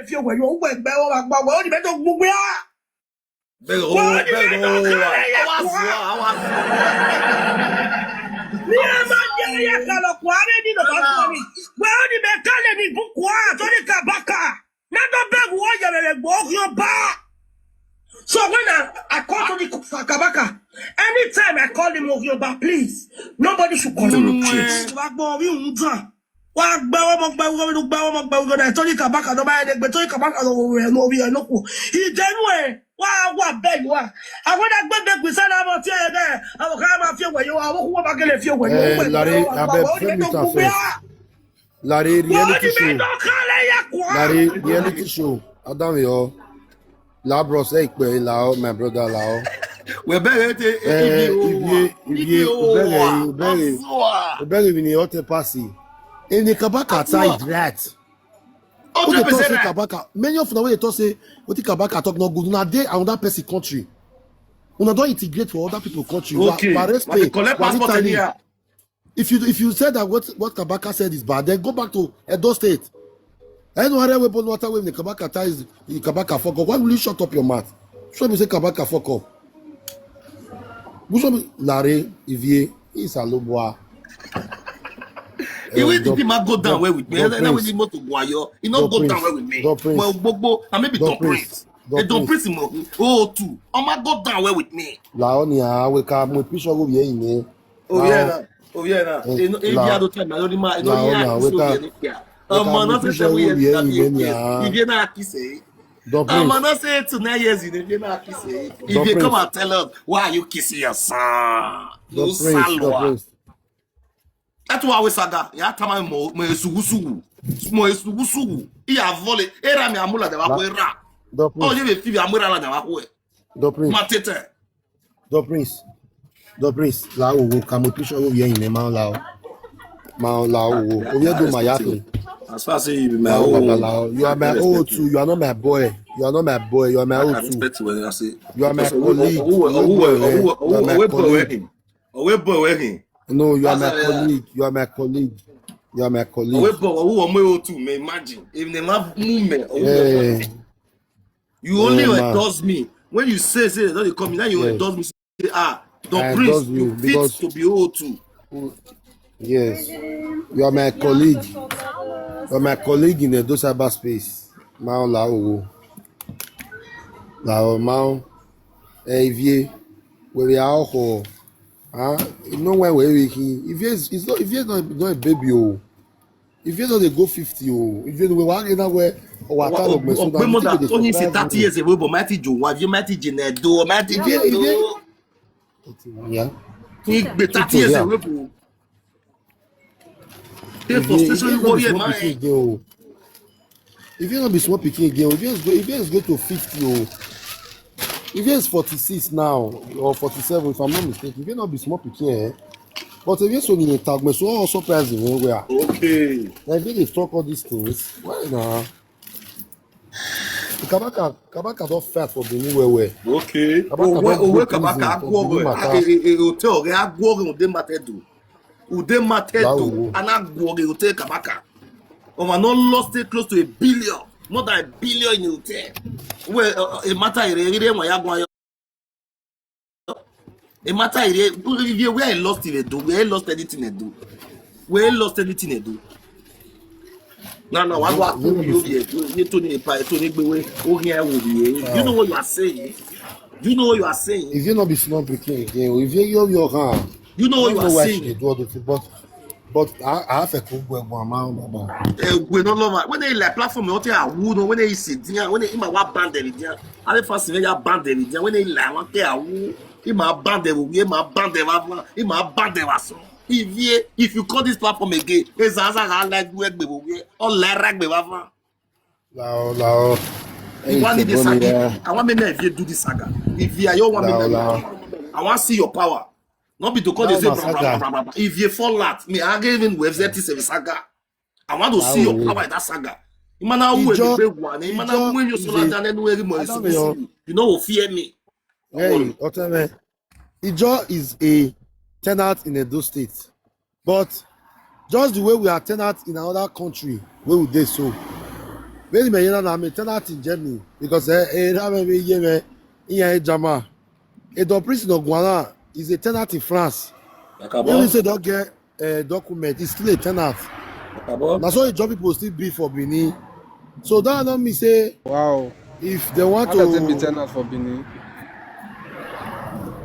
feel when you went back on my body, better move ya. So when I call to the Kabaka, anytime I call him of Yoruba, please, nobody should call him. Larry, reality show. Adam, yo. La bros, Lao, my brother Lao. We're very passy. In the Kabaka side, that. What they talk say Kabaka? Many of the way they talk say what the Kabaka talk not good. Una dey another person country. Una don't integrate for other people country. Okay. If you said that what Kabaka said is bad, then go back to Edo State. I know how we water when the Kabaka ties the Kabaka fuck up. Why will you shut up your mouth? Show me say Kabaka fuck up. Show me Larry, Ivie, is a low boy. You will think go down well with me. And then when you go to Guayo, you not go down well with me. Well, Bobo, and maybe don't Prince. Don't Prince him. Oh, too. I'm go down well with me. Laonia, we come with picture of you in Oh, yeah. Oh, yeah. If you had the time, I don't know. Not say we if you not kissing. I'm not say to 9 years if you not kissing. If you come and tell us why you kissing your son, you salwa. That's why we Saga. Ya tama mo esugusugu. Mo esugusugu. Iya vole. Era mi amula de wa ko era. Oh, you be fi amura la de wa ko. Do Prince. Matete. Do Prince. La wo kamo picture wo yen ni ma la wo. O ye do my yaki. As far as you be my old, you are my old too. You are not my boy. You are my old too. You are my colleague. No, you are my colleague. You are my colleague. Imagine if they have movement. You only endorse me when you say don't you come. Now you endorse me. Don't Prince, you fit to be old too. Yes, you are my colleague. You are my colleague in the cyberspace. Mao Lao. Ivie, where we are all. You know where we if you're not a baby, oh. If you're not a go 50, oh. If you're not where or what only 30 years ago, but Matty Joe, what you Matty Jinedo, Matty Jinedo. Yeah. 30 years ago. If you not be small picking again, if you go to 50, oh, if you is 46 now or 47, if I'm not mistaken, if you not be small picking, but if you so in a tag, me so also surprising we are. Okay. Like they talk all these things. Why now? The Kabaka don't fight for the new way. Okay. Kabaka hotel Ude matedo anagwoge hotel Kabaka. No lost it close to $1 billion, more than $1 billion in hotel. Where a matter where I lost it do, where I lost anything I do, where I lost anything I do. No, I go you know what you are saying. You know what you are saying. If you not be small picking again, if you your hand. You know what you are saying. They do all the thing, but I have a cool amount. We don't love when they like platform. When they sit down, when they in my band, I the first thing band when they like one day, in my band, in my band, if you call this platform again, it's like we all like Lao. You want this saga? I want me if you do this saga. If you are your one, I want to see your power. Not be to call this if you fall out, me I gave in with ZT Saga. I want to see your power in that saga. You know, fear me. Hey, Ijaw is a tenant in Edo State, but just the way we are tenants in another country, where would they so? Maybe me yana na me tenant in Germany because na me ye me iya Jama. The prison of Guana is a tenant in France. When we say don't get a document, it's still a tenant. That's why job people still be for Benin. So that not me say Wow. if they want How to does it be tenant for Benin?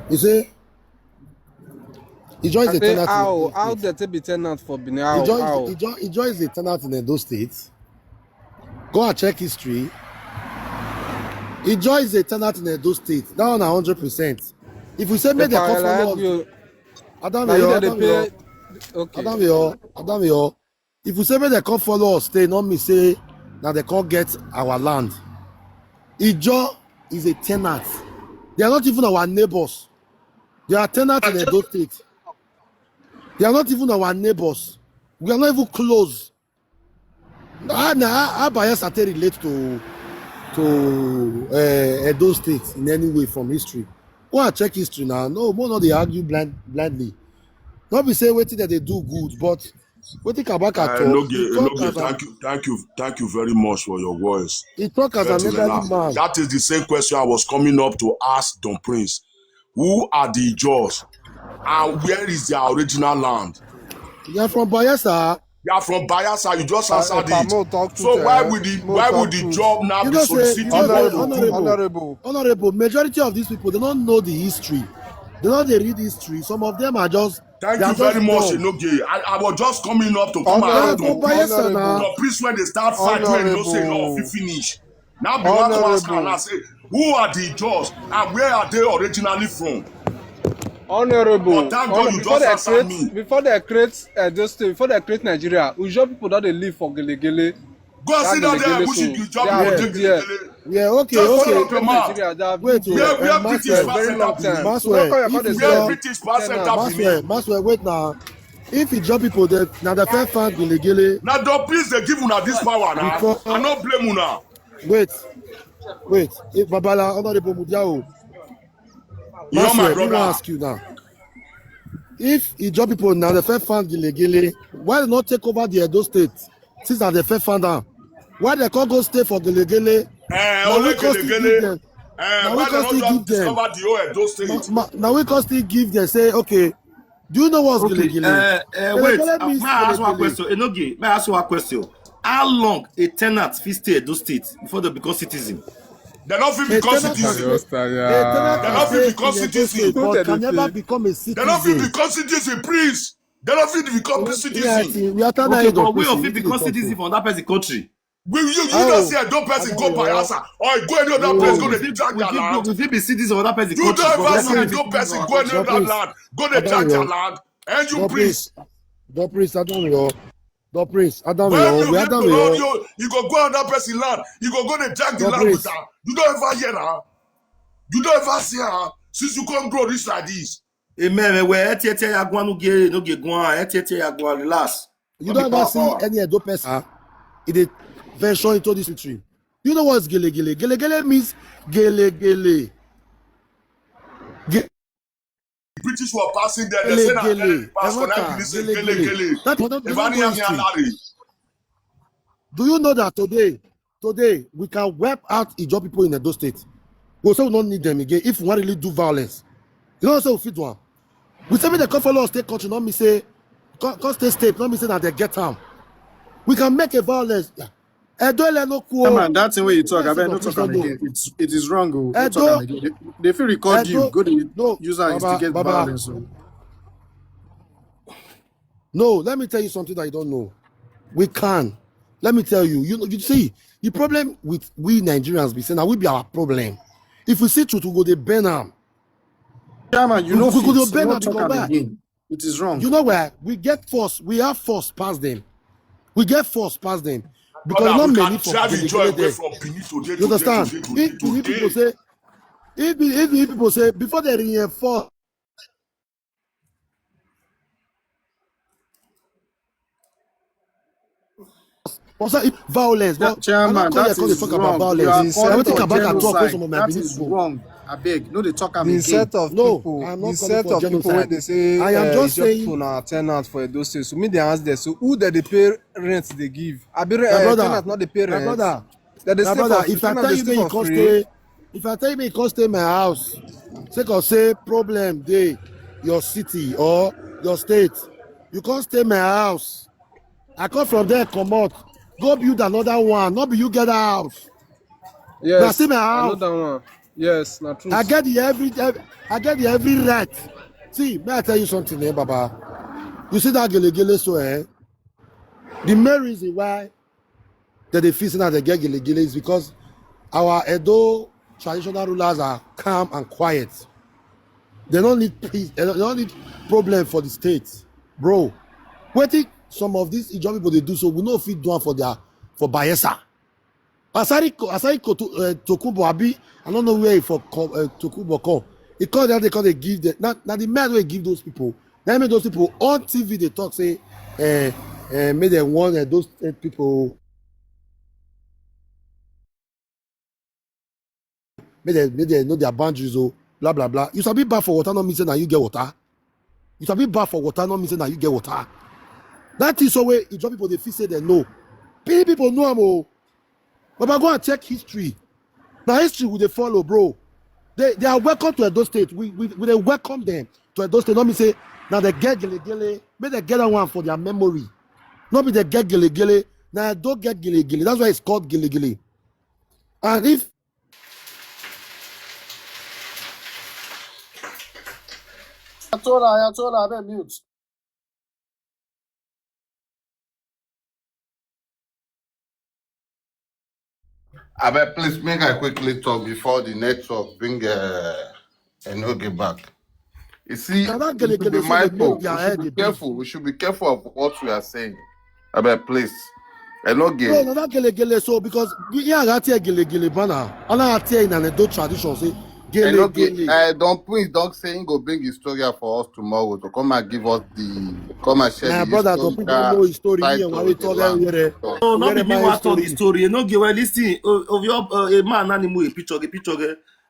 you say Ijaw is a tenant in Edo How State. does it be tenant for Benin? How? Ijaw is a tenant in Edo State. Go and check history. Ijaw is a tenant in Edo State. That one 100%. If we say make they come follow us, Adamio. If we say make they come follow us, stay, not me say that they can't get our land. Ijaw is a tenant. They are not even our neighbors. They are tenants in Edo State. They are not even our neighbors. We are not even close. How bias are they relate to Edo State in any way from history? Go and check history now. No, more not they argue blindly. Not be say waiting that they do good, but waiting Kabaka talk. Thank you very much for your words. He talk as an elderly man. That is the same question I was coming up to ask Don Prince. Who are the Ijaws? And where is their original land? They are from Bayelsa. They are from Bayelsa. You just answered it. So why would the job now be soliciting? Honorable, majority of these people, they don't know the history. They don't read history. Some of them are just. Thank you very much, Enoge. I was just coming up to come out to the priest when they start fighting and you say no, if finish. Now be one to ask and I say, who are the Ijaws and where are they originally from? Honorable, before they create before they create Nigeria, Ijaw people don't live for Gelegele. Go sit down there, we should Gelegele. Yeah, okay. Wait, where British very long time. Maswell, wait now. If Ijaw people now the first fan Gelegele. Now the please they give una this power now. I not blame una. Wait. If Babala Honorable Mudiao. You know my brother. I ask you now. If Ijaw people now the first fan Gelegele, why they not take over the Edo State? Since they the first fan down. Why they can't go stay for Gelegele? Now we can still give them. Now we can still give them. Say, okay, do you know what's Gelegele? Wait, may I ask one question? Enoge, may I ask one question? How long a tenant fit stay Edo State before they become citizen? They don't fit become citizen. They don't fit become citizen. But can never become a citizen. They don't fit become citizen, please. They don't fit become citizen. Okay, but we don't fit become citizen from that person country. You don't say don't person go Bayelsa or go any other place, go to drag their land. We fit be citizens of that person country. You don't ever say don't person go any other land, go to drag their land, and you priest. The priest, I don't know. The priest, I don't know. You go another person land, you go to drag the land with her. You don't ever hear her. You don't ever see her since you come grow this like this. Amen. Where etiete yagwa no ge gwan, etiete yagwa relax. You don't ever see any Edo person in the venture into this country. You know what's Gelegele? Gelegele means Gelegele. British were passing there. They said that do you know that today we can wipe out Ijaw people in Edo State? We say we don't need them again if we want really do violence. You know what I'm saying? One. We say they come follow state country, not me say come state, not me say that they get harm. We can make a violence. Man, that's the way you talk. I better not talk again. It is wrong. They feel record you. Go to user instigate violence. No, let me tell you something that you don't know. We can. Let me tell you. You see, the problem with we Nigerians be saying that will be our problem. If we see truth, we go to burn them. Yeah, man, you know, we go to burn them to come back. It is wrong. You know where we get force. We have force past them. We get force past them. Because not many for the you understand? If people say before they reinforce violence, Chairman, that is wrong. Violence. That is wrong. I beg, no, they talk am The again. set of No, people, I'm the not calling set for of people where genocide. they say I am just Ijaw saying, people na tenant for those states. So me they ask there. So who they pay rent they give? I be my brother, tenant not they pay my rent. brother, That they my stay brother, for free. if I Tenant tell they you stay me you for can't free. stay, if I tell you me you can't stay in my house, say cause say problem day, your city or your state, you can't stay in my house. I come from there, come out, go build another one, not be you get a house. Now see Yes, my I know house. that one. Yes, na truth. I get the every right. See, may I tell you something, Baba? You see that gele so the main reason why they feel that they get gele is because our Edo traditional rulers are calm and quiet. They don't need peace. They don't need problem for the state, bro. Waiting some of these Ijaw people they do so we know if it do for Bayelsa. Asari Tokubo Abi, I don't know where for Tokubo come. He called that they give the now the man will give those people. That make those people on TV they talk say make them want those people make they know their boundaries oh blah blah blah. You should be bad for water, not mean say now you get water. You should be bad for water, not mean say now you get water. That is the way Ijaw people they feel say they know. Many people know them oh. But I go and check history. Now history will they follow, bro. They are welcome to Edo State. We they welcome them to Edo State. Not me say now they get gele. May they get that one for their memory. Not be they get gele. Now I don't get gele. That's why it's called gele. And if I told her, I bet mute. I bet please make I quickly talk before the network bring Enoge back. You see, now that we should be gele so they mindful. make their We should head be they big. careful. We should be careful of what we are saying. I bet please. No, Enoge. now that gele so because yeah, that here gele banner. All that here in an Edo tradition say gele. Enoge. Don't say he go bring Historia for us tomorrow to come and give us come and share My the brother, don't people know historical his story. Me and title we of the told them land. No, not be me my want tell the story. story. You know, well, listen, of your a man animal a picture.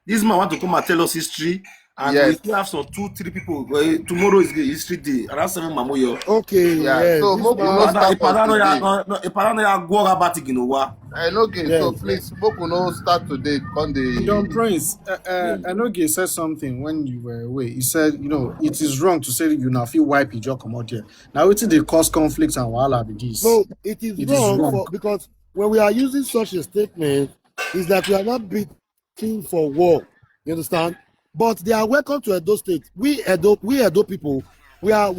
This man want to come and tell us history, and we Yes. still have some 2-3 people. Tomorrow is the history day, and that's 7 mamoyo. Okay, Yeah. yes. So This Moku man, no start for today. A parano ya go about it, you know what? Enoge. So yes. please, Moku no start today. On Don the Prince, Enoge said something when you were away. He said, it is wrong to say you now feel wipe Ijaw come out here. Now it's they cause conflicts and wahala be this. No, it is It wrong, is wrong. because when we are using such a statement, is that we are not beating for war. You understand? But they are welcome to Edo State. We Edo people, we are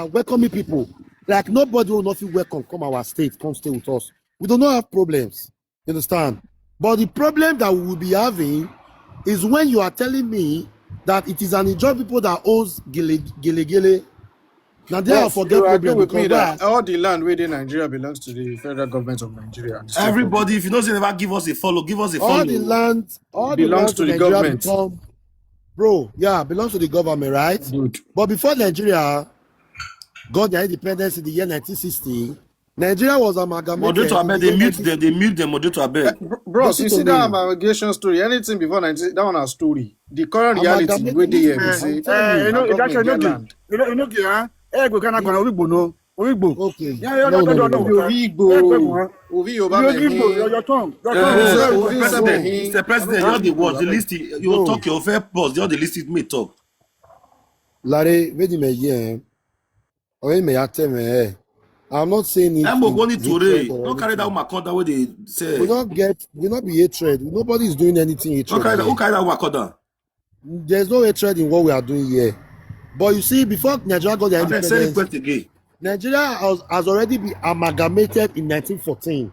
welcoming people. Like nobody will not feel welcome. Come our state, come stay with us. We do not have problems. You understand? But the problem that we will be having is when you are telling me that it is an Ijaw people that owns Gele. Now they are for get you agree problem with me because that all the land within Nigeria belongs to the federal government of Nigeria. The state Everybody, if you know they never give us a follow, give us a follow. all the land belongs to in the Nigeria government. become, bro, yeah, belongs to the government, right? Good. But before Nigeria got their independence in the year 1960, Nigeria was amalgamated. Moderator, I bet they mute them, moderator, I bet. Bros, you Listen see to that me. amalgamation story, anything before 19, that one a story. The current reality where they here, we say, government get land. Okay, Ovi Yoba Mehin, Ovi Semehin. Mr. President, you're the watch, the list, you talk your fair pause, you're the list it may talk. Larry, wait a minute, I'm not saying it. I'm going to hatred or don't carry that woman conda where they say. we not be hatred. Nobody is doing anything hatred. Who carry that woman conda? There's no hatred in what we are doing here. But you see, before Nigeria got their independence, Nigeria has already been amalgamated in 1914.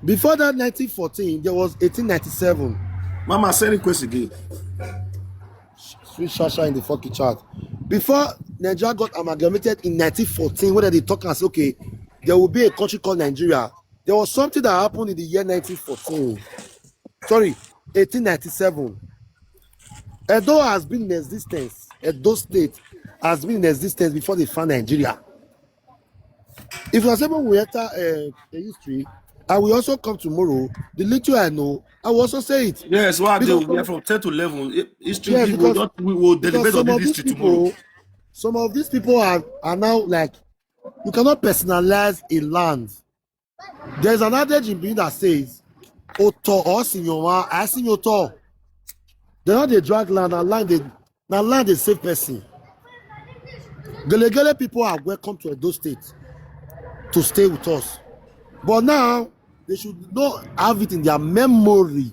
Before that 1914, there was 1897. Mama, send request again. Sweet Shasha in the fucking chat. Before Nigeria got amalgamated in 1914, where they talk and say, okay, there will be a country called Nigeria. There was something that happened in the year 1914. Sorry, 1897. Edo has been in existence. Edo State has been in existence before they found Nigeria. If you are able to enter the history, I will also come tomorrow. The little I know, I will also say it. Yes, what I do, we are from 10 to 11. History, we will deliberate on the history tomorrow. Some of these people are now like, you cannot personalize a land. There's an adage in Benin that says, Oto or Sinyowa, I sing Oto. They're not the drag land, and land is safe person. Gele people are welcome to Edo State to stay with us. But now, they should not have it in their memory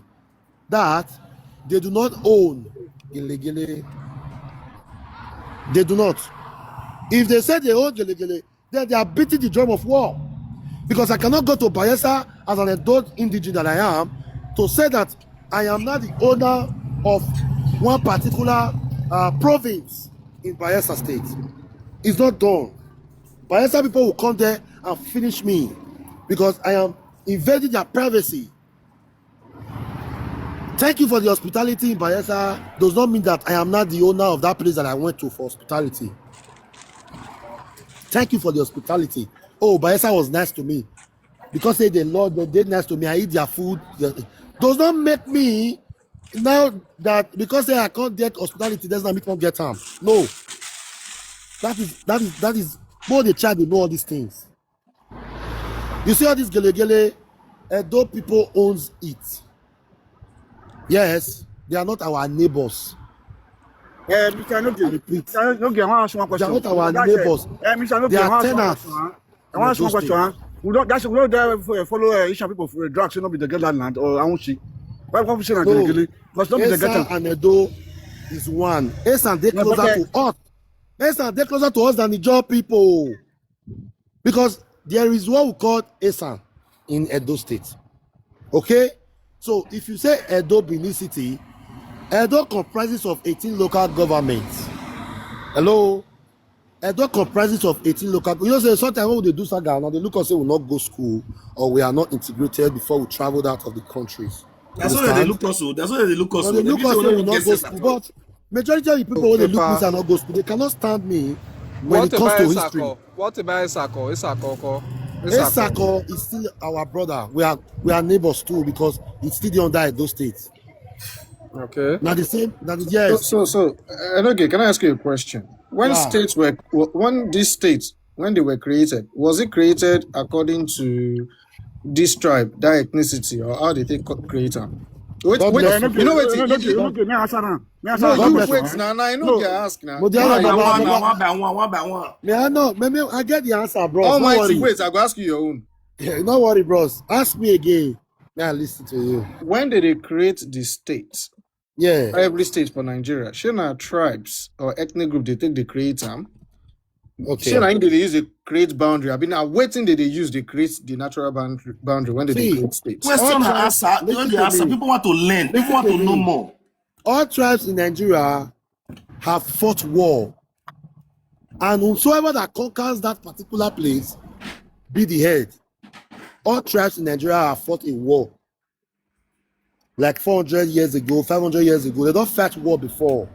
that they do not own Gele. They do not. If they say they own Gele, then they are beating the drum of war. Because I cannot go to Bayelsa as an adult indigene that I am to say that I am not the owner of one particular province in Bayelsa State. It's not done. Bayelsa people will come there and finish me because I am invading their privacy. Thank you for the hospitality in Bayelsa. Does not mean that I am not the owner of that place that I went to for hospitality. Thank you for the hospitality. Oh, Bayelsa was nice to me. Because they the Lord, they did nice to me. I eat their food. Does not make me now that because I can't get hospitality, does not make me get harm. No. That is more the child, they know all these things. You see all this gele, Edo people owns it. Yes, they are not our neighbors. They are not our neighbors. They are tenants. I want to ask one question. We don't follow Asian people for drugs, not be the get land or Aunchi. Why can't we say that? Because not be the get and Edo is one. Esan they closer to us. Esan they closer to us than the Ijaw people. Because there is what we call Esan in Edo State. Okay? So if you say Edo Benin City, Edo comprises of 18 local governments. Hello? Edo comprises of 18 local. You know, say sometimes when they do Saga, now they look and say we will not go school or we are not integrated before we traveled out of the countries. That's why they look us. That's why they look us. They look us we will not go school. But majority of the people when they look me and not go school, they cannot stand me when it comes to history. What about Isako? Isako is still our brother. We are neighbors too because it's still under Edo State. Okay. Now the same. Now the yes. Okay, can I ask you a question? When these states, when they were created, was it created according to this tribe, that ethnicity, or how did they create them? Wait, you know what? I know you're asking now. I get the answer, bro. Almighty, wait, I'll ask you your own. Yeah, don't worry, bros. Ask me again. May I listen to you? When did they create the states? Yeah. Every state for Nigeria. Shana tribes or ethnic group, they create them. Okay. Shana they use the create boundary. I've been now waiting that they use the create the natural boundary when they create states. Question and answer. People want to learn. People want to know more. All tribes in Nigeria have fought war. And whosoever that conquers that particular place be the head. All tribes in Nigeria have fought a war. Like 400 years ago, 500 years ago. They don't fight war before.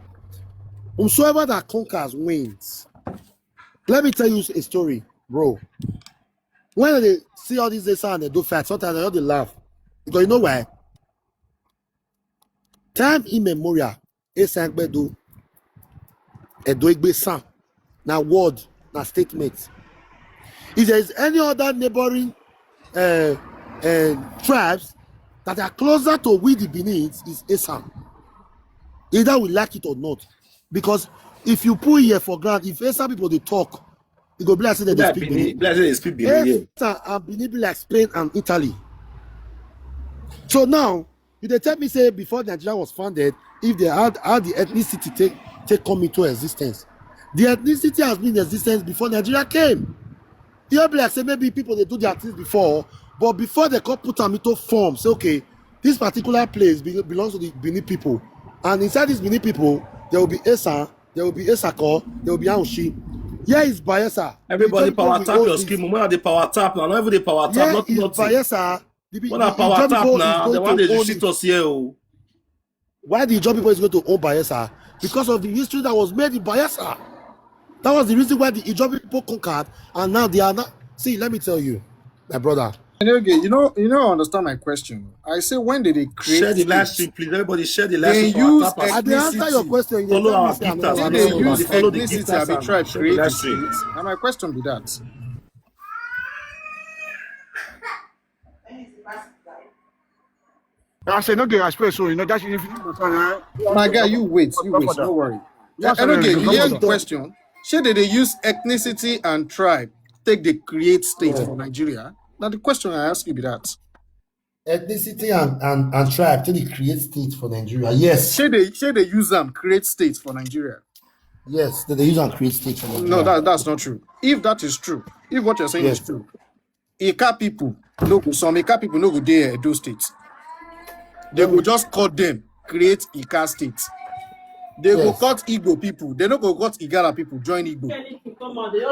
Whosoever that conquers wins. Let me tell you a story, bro. When they see all these days and they do fight, sometimes they laugh. Because you know why? Time immemorial, Edo Igbe San, now word, now statement. If there is any other neighboring tribes that are closer to we the Benins is Esan. Either we like it or not. Because if you put here for granted, if Esan people they talk, it go be like say they speak Benin. Esan and Benin be like Spain and Italy. So now, if they tell me say before Nigeria was founded, if they had the ethnicity take come into existence, the ethnicity has been in existence before Nigeria came. You be like say maybe people they do their things before. But before they could put them into form, say, okay, this particular place belongs to the Benin people. And inside these Benin people, there will be Esa, there will be Esako, there will be Aunchi. Here is Bayelsa. Everybody power tap your scheme. When are the power tap now? Not every day power tap, not Bayelsa. When are power tap now? The one they shit us here. Why the Ijaw people is going to own Bayelsa? Because of the history that was made in Bayelsa. That was the reason why the Ijaw people conquered, and now they are not. See, let me tell you, my brother. Okay, I understand my question. I say, when did they create Share the live states? stream, please. Everybody share the live They stream. use I didn't answer your ethnicity. question. Follow our gifters. Did And they everybody use follow the ethnicity gifters as a and tribe share the create the live stream. states? Now my question be that. I say no get express, so that's if you understand. My guy, you wait, no worry. Okay, you hear the question. Should they use ethnicity and tribe take the create state for Nigeria? Now the question I ask you be that. Ethnicity and tribe till they create state for Nigeria. Yes. Should they use them create states for Nigeria? Yes, they use and create state for Nigeria. No, that's not true. If that is true, if what you're saying is true, Ika people no go there Edo states. They will just cut them, create Ika states. They will cut Igbo people. They don't go cut Igala people, join Igbo.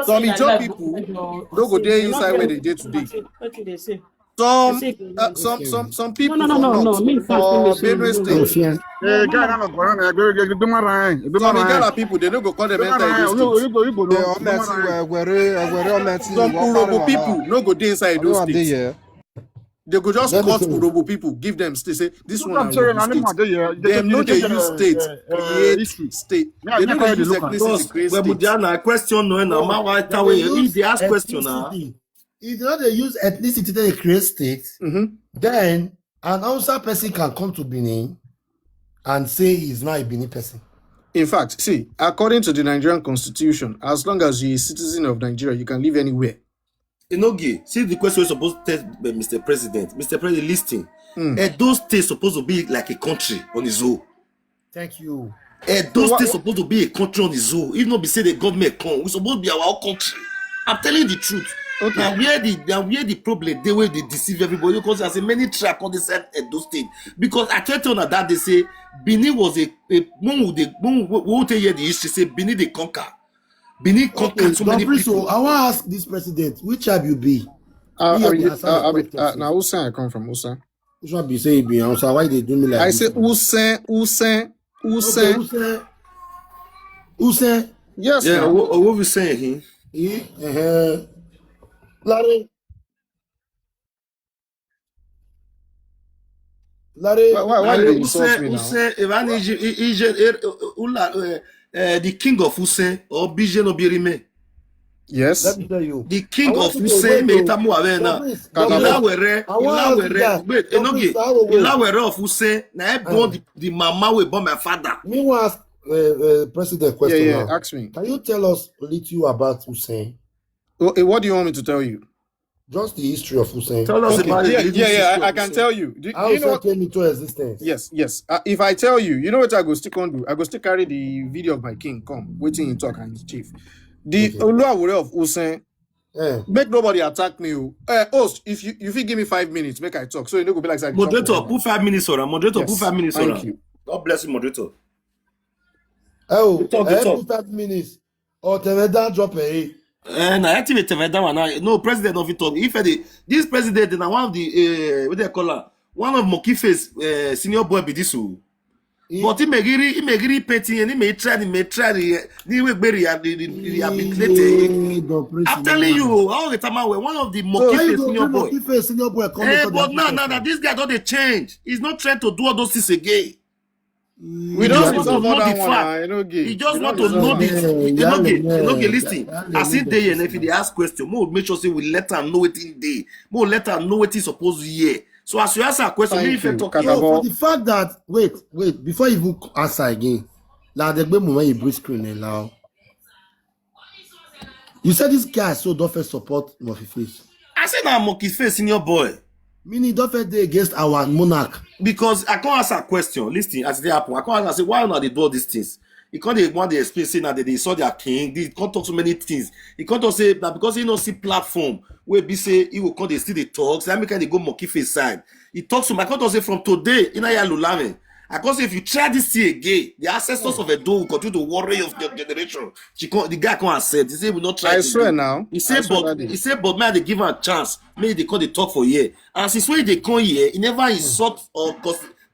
Some Ijaw people don't go there inside where they did today. Some people from Benue State. Some Igala people, they don't go call them enter Edo State. Some Urobo people no go there inside Edo State. They go just cut Urobo people, give them state, say this one. Them no they use state, create state. They no they use ethnicity, create state. But question no now. If they ask question now. If they use ethnicity they create state, then an Hausa person can come to Benin and say he's not a Benin person. In fact, see, according to the Nigerian constitution, as long as you're a citizen of Nigeria, you can live anywhere. See the question is supposed to tell Mr. President. Mr. President, listen. Edo State supposed to be like a country on its own. Thank you. Edo State supposed to be a country on its own. If not be say the government come, we supposed to be our own country. I'm telling you the truth. Okay. Now where the problem they way they deceive everybody because there's many tracks on this Edo State. Because I tell you that they say Benin was a won't hear the history say Benin they conquer. Benin conquered so many people. So I want to ask this president, which tribe you be? Now Usain I come from Usain. Which one be say be Usain? Why they do me like I say Usain. Usain. Yes. Yeah, what we saying here? Larry. Why did you insult me now? The king of Use or Bijen Obirime. Yes. Let me tell you. The king of Use Meitamu Avena. Ilawere of Use. Now I born the mama we born my father. Me want ask president question now. Ask me. Can you tell us a little about Hussein? What do you want me to tell you? Just the history of Hussein. Tell us about it. I can tell you. How Hussein came into existence? Yes. If I tell you, you know what I go stick on do? I go still carry the video of my king come, waiting in talk and his chief. The Oluwawure of Hussein, make nobody attack me. Host, if you give me 5 minutes, make I talk. So you don't go be like moderator, put 5 minutes on. Moderator, yes. Put 5 minutes on. Thank you. God bless you, moderator. Put 5 minutes. Or Teveda drop a. And I activate Teveda. No president of it talk. If this president is one of the what they call her, one of Mokife's senior boy be this. But he may petty and he may try rehabilitate. I'm telling you, all the time one of the Mokife senior boy. But no, this guy don't change. He's not trying to do all those things again. We just want to know the fact. He just want to know this. Listen. As it day and if they ask question, we make sure say we let them know it in day. We let them know what he's supposed to hear. So as you answer a question, maybe if you talk for the fact that wait, before you even answer again, like the moment you break screen now. You said this guy so don't first support Mokife. I said I'm Mokife senior boy. Meaning don't first day against our monarch. Because I can't answer a question. Listen, as they happen, I can't answer why not they do all these things. He can't want to explain saying that they saw their king. They can't talk so many things. He can't talk say that because he don't see platform where be say he will come they still the talks. That make they go Mokife side. He talks to me. I can't say from today in Ayalulame. I can't say if you try this thing again, the ancestors of Edo will continue to worry of the generation. The guy can't accept. He said we not try. I swear now. He said but man they give him a chance. Maybe they call the talk for year. And since when they come here, he never insult or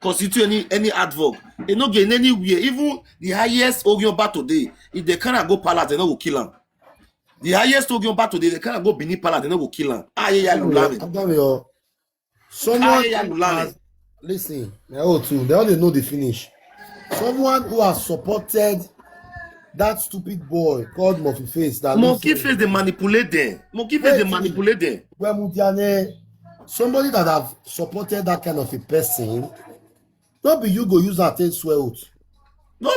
constitute any advocate. They not get anywhere. Even the highest Ogyoba today, if they cannot go palace, they not will kill him. The highest Ogion battle, they can't go Benin Palace, they don't go kill him. Someone has, listen, they only know the finish. Someone who has supported that stupid boy called Monkey Face. Monkey Face, they manipulate them. Monkey Face, they manipulate them. Somebody that have supported that kind of a person, not be you go use that thing swear out.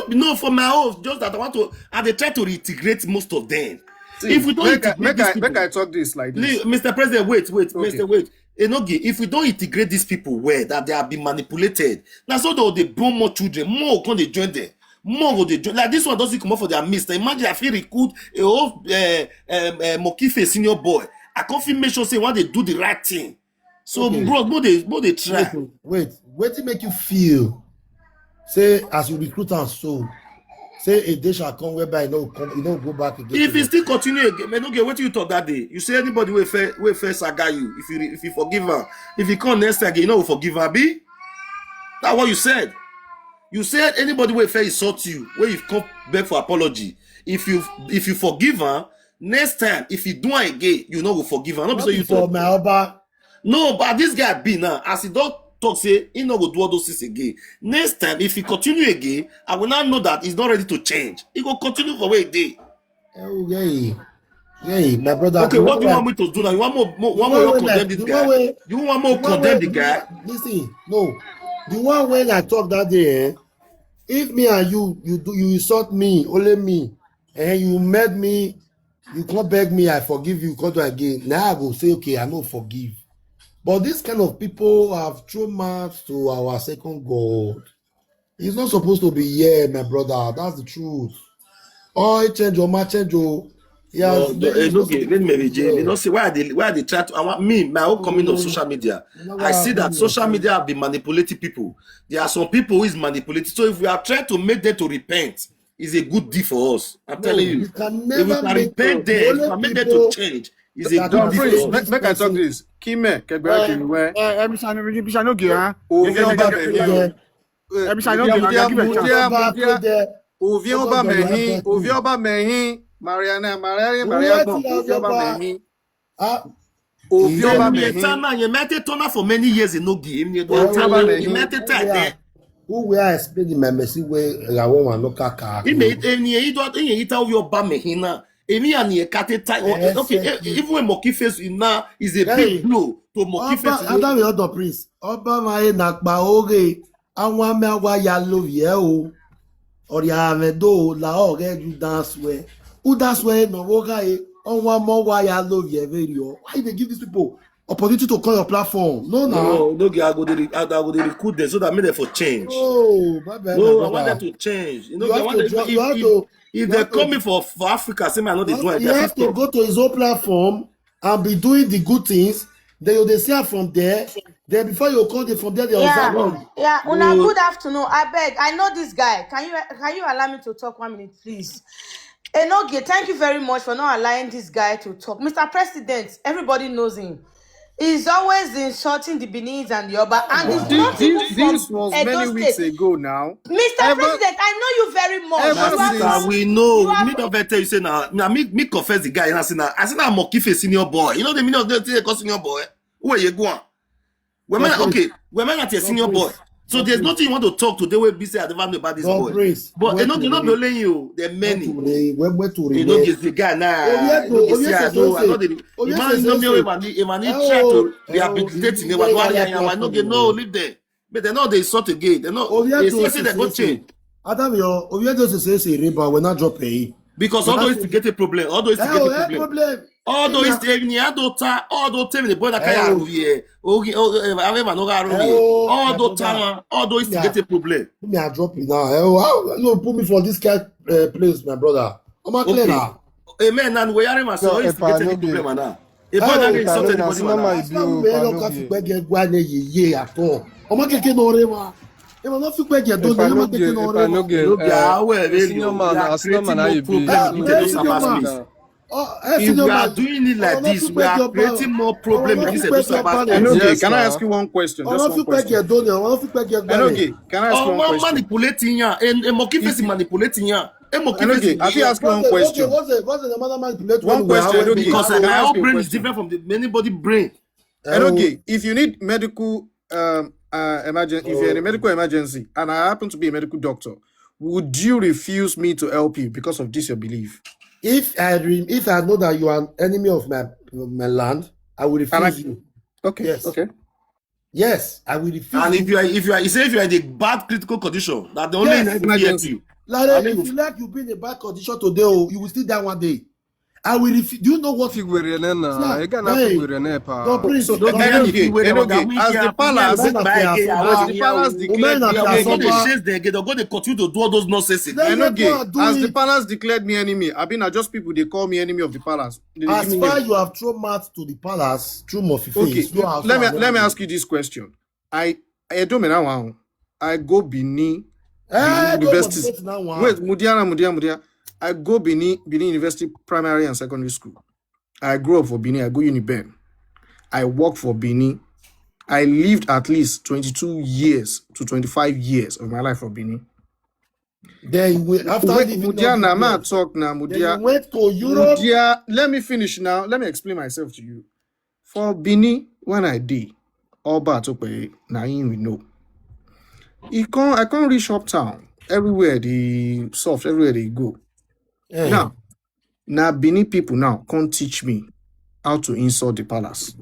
No, for my own, just that I want to, and they try to reintegrate most of them. See, if we don't make I talk this like this. Mr. President, wait, okay. Mr. Wait. Enogi, if we don't integrate these people well, that they have been manipulated, now so they born more children, more can they join them, more will they join. Like this one doesn't come up for their midst. Imagine I feel recruit a whole Mokife senior boy. I can't make sure say when they do the right thing. So bro, more they try. Wait to make you feel. Say as you recruit and so. Say a day shall come whereby you don't go back again. If you still continue again, man, okay, what you talk that day? You say anybody will first Saga you. If you forgive her, if you come next time again, you know forgive her, be? That's what you said. You said anybody will first insult you, where you come back for apology. If you forgive her, next time, if you do it again, you know will forgive her. Not so you talk. No, but this guy be now, as he don't talk, say he no go do all those things again. Next time, if he continue again, I will now know that he's not ready to change. He will continue for where he did. Oh, yeah, my brother. Okay, what do you want me to do now? You want more condemn this guy? You want more condemn the guy? Listen, no. The one when I talk that day, if me and you insult me, only me, and you made me, you come beg me, I forgive you, come do again. Now I go say, okay, I no forgive. But this kind of people have thrown marks to our second God. It's not supposed to be here, my brother. That's the truth. Oh, it change your match, change your. Yeah, you know, see why they try to. I want my own coming of social media. I see that social media have been manipulating people. There are some people who is manipulating. So if we are trying to make them to repent, it's a good deal for us. I'm telling you. If we can repent them, we can make them to change. Is a good difference. Make I talk this. Kime, Kegbera Kimiwe. Every time no give, huh? Every time no give, Ovioba Mehin, Mariana, Ovioba Mehin. Ovioba Mehin. You met it for many years in no game. You met it there. Who we are explaining my messy way? I want to kaka. He made any Ovioba Mehina. Okay, even when Monkey Face now is a big blow to Monkey Face. Adam other prince. Oba mae nakba oge. Anwa me awa ya love ye o. Or ya medo la oge you dance where. Who dance where no woga e. Anwa mo wa ya love ye very o. Why they give these people opportunity to call your platform? No. I go to recruit them so that make them for change. Oh, my bad. No, I want them to change. You know, if they're coming for Africa, say man, you have to go to his own platform and be doing the good things. Then they see from there. Then before you call them from there, they Una, good afternoon. I beg. I know this guy. Can you allow me to talk 1 minute, please? Enogi, thank you very much for not allowing this guy to talk. Mr. President, everybody knows him. He's always insulting the Benin's and the Oba, and it's not even from this was many weeks ago now. Mr. President, I know you very much. We know. Me don't tell you say now. Me confess the guy. And I say now Mokife senior boy. You know the meaning of the call senior boy. Where you going? We're not a senior boy. So there's nothing you want to talk to. They will be say I never know about this boy. But they not only you. There are many. You know this the guy now. I know the man is not me. If I need try to rehabilitate him, I know they know live there. But they know they sort again. They know they say they go change. Adam, you just say riba when not drop pay. Because although it's to get a problem, although it's to get a problem. Although it's the boy that can't here. Although it's to get a problem. Me I drop it now. You put me for this kind place, my brother. I'm not clear now. Amen. And we are in my so it's to get a problem now. A boy that is something if we are doing it like this, we are creating more problems. Can I ask you one question? Just one question. Can I ask you one question? Manipulating ya and Monkey Face manipulating ya. Okay, I think ask you one question. What's the mother manipulate one question, because my own brain is different from anybody's brain. And okay, if you need medical emergency, if you're in a medical emergency, and I happen to be a medical doctor, would you refuse me to help you because of this your belief? If I know that you are an enemy of my land, I will refuse you. Okay. Yes. Okay. Yes, I will refuse. And if you are in a bad critical condition, that the only emergency you. Like if you like you be in a bad condition today, you will still die one day. I will refuse. Do you know what? As the palace declared me enemy, I mean, just people they call me enemy of the palace. As far you have thrown mats to the palace through Murphy. Okay, let me ask you this question. I go Benin University. Wait, Mudia. I go Benin University Primary and Secondary School. I grew up for Benin. I go Uniben. I work for Benin. I lived at least 22 years to 25 years of my life for Benin. Then after Mudia, you went to Europe. Mudia, let me finish now. Let me explain myself to you. For Benin, when I did, all bad we know. I can't reach uptown. Everywhere they soft, everywhere they go. Now Benin people now can't teach me how to insult the palace.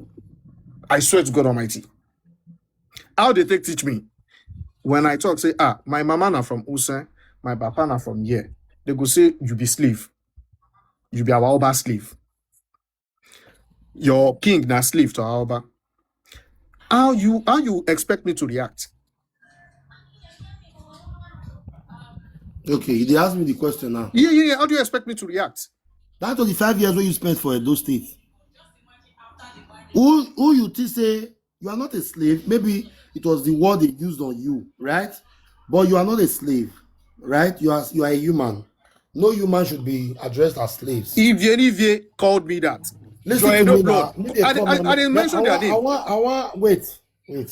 I swear to God Almighty. How they teach me? When I talk, say, my mama na from Usain, my papa na from here. They go say, you be slave. You be our Oba slave. Your king na slave to our Oba. How you expect me to react? Okay, they asked me the question now. Yeah. How do you expect me to react? That was the 5 years where you spent for Edo State. Who you think say you are not a slave? Maybe it was the word they used on you, right? But you are not a slave, right? You are a human. No human should be addressed as slaves. Ivie called me that. Listen to me now. I didn't mention their name. I want wait. You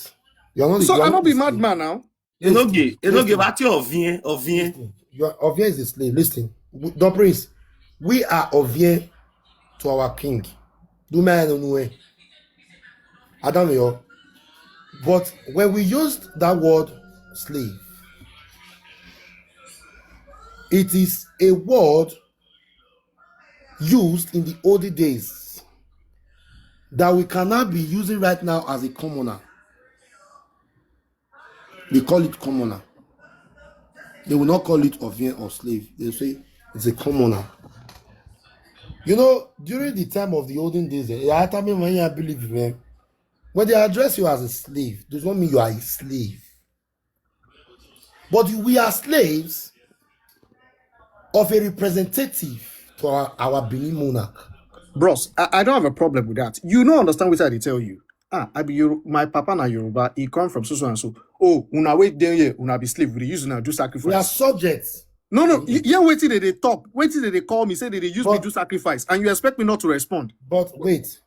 are not. So I'm not be madman now. Enoge, but Ovien. Ovien is a slave. Listen, Don Prince, we are Ovien to our king. Do man no Adam. But when we used that word slave, it is a word used in the older days that we cannot be using right now as a commoner. They call it commoner. They will not call it Ovien or slave. They will say it's a commoner. You know, during the time of the olden days, when they address you as a slave, does not mean you are a slave. But we are slaves of a representative to our Benin monarch. Bros, I don't have a problem with that. You don't understand what I tell you. I be my papa na Yoruba, he come from so and so. Oh, una wait there here, una be slave, we use una do sacrifice. We are subjects. No, yeah, wait till they talk. Wait till they call me, say they use me do sacrifice, and you expect me not to respond. But wait.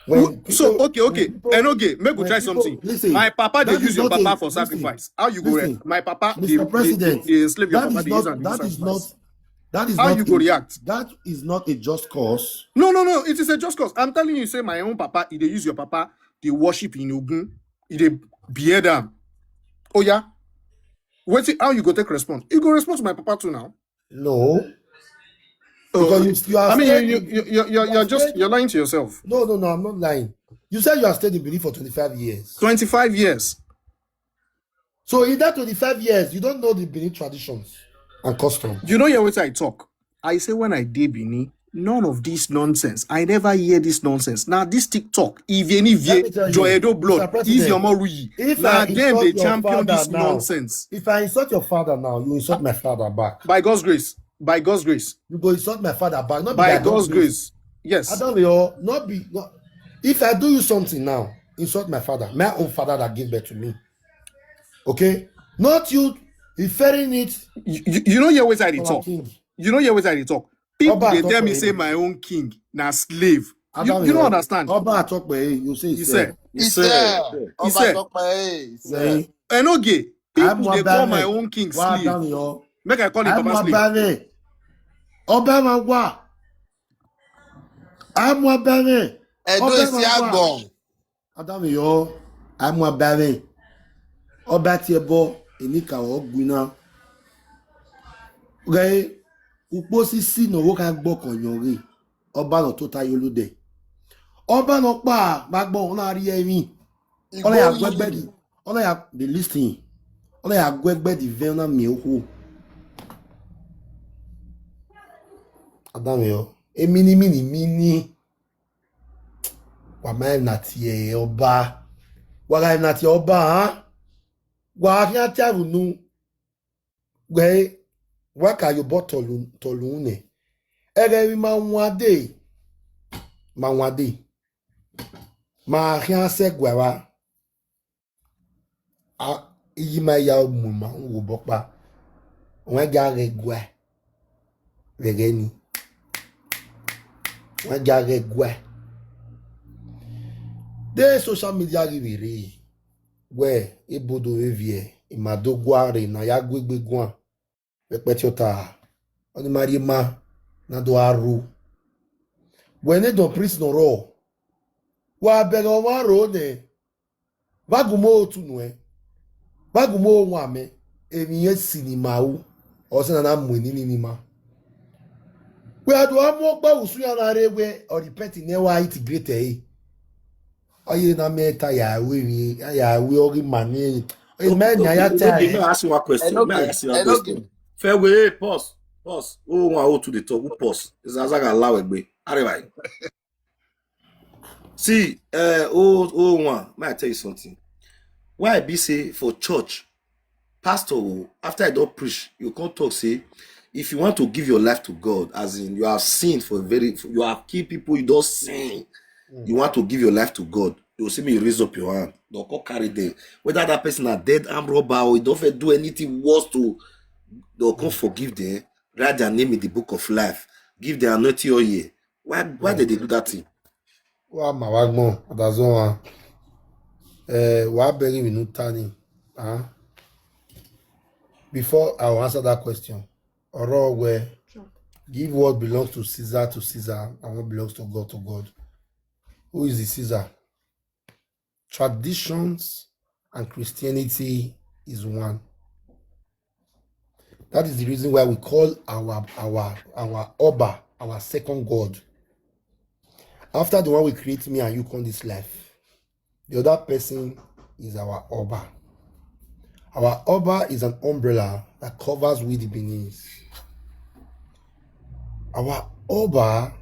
Okay. And okay, make we try something. Listen, my papa they use your papa for sacrifice. How you go react? My papa, Mr. President, they slave your papa. That is how you go react. That is not a just cause. No. It is a just cause. I'm telling you, say my own papa, if they use your papa, they worship in Ogun, if they bear them. Oh yeah. Wait, how you go take response? You go respond to my papa too now. No. Because you are. I mean, you're lying to yourself. No, I'm not lying. You said you have stayed in Benin for 25 years. 25 years. So in that 25 years, you don't know the Benin traditions and customs. You know your way I talk. I say when I did Benin, none of this nonsense. I never hear this nonsense. Now this TikTok, Ivie, Joedo blood, is your Morui. Now them they champion this nonsense. If I insult your father now, you insult my father back. By God's grace. You go insult my father back. Not by God's grace. Yes. I don't know. Not. If I do you something now, insult my father. My own father that gave birth to me. Okay? Not you referring it. You know your ways I talk. You know your ways I talk. People they tell me say my own king na slave. You don't understand. Oba talk by you say he said. Enoge. People they call my own king slave. Make I call him I'm Papa a Sleep. baby. Obama wa. I'm a baby. Edo is Yagbon. Adam yo. I'm a baby. Obatiebo. Enika ogbina. Okay. Uposi si no woka gboko yori. Oba no tota yolude. Oba no pa magbo ona ri emi. Ola ya gbegbedi. Ola ya the listing. Ola ya gbegbedi vena mi oku. Adam yo. Mini. Wama natie oba. Waga natie oba ha. Wa fi atiaru nu. Gbe waka yo botolu tolune. Ere ma nwade. Ma rien se gwa a yima ya muma wo bopa. Won ga regwa. Regeni. Won ga regwa. De social media rivere. We ebodo evie imadogware na ya gbegbegwan. Pepetiota. Oni marima na do aru. Wene don prince no ro. Wa belo wa ro ne. Bagumo otu nwe. Bagumo nwame. Emiye sinima u. Ose na mweni nima. We adu amo pa usu ya na rewe or repent ne wa integrate. Oye na meta ya we ori mani. Oye me nya ya ta. May I ask you one question? Fairway, pause. Oh, one to the talk. Who pause? Is Saga allow it? Alright. See, one. May I tell you something? Why I be say for church, pastor, after I don't preach, you can't talk. Say, if you want to give your life to God, as in you have sinned you have killed people, you don't sin. You want to give your life to God. You will see me raise up your hand. Don't go carry them. Whether that person a dead arm robber or you don't do anything worse to, they'll come forgive them. Write their name in the book of life. Give their anointing all year. Why did they do that thing? Wa mawagmo adazon wa beri minutani. Before I will answer that question, oro where give what belongs to Caesar and what belongs to God. Who is the Caesar? Traditions and Christianity is one. That is the reason why we call our Oba our second God. After the one we create me and you come this life, the other person is our Oba. Our Oba is an umbrella that covers with the beneath. Our Oba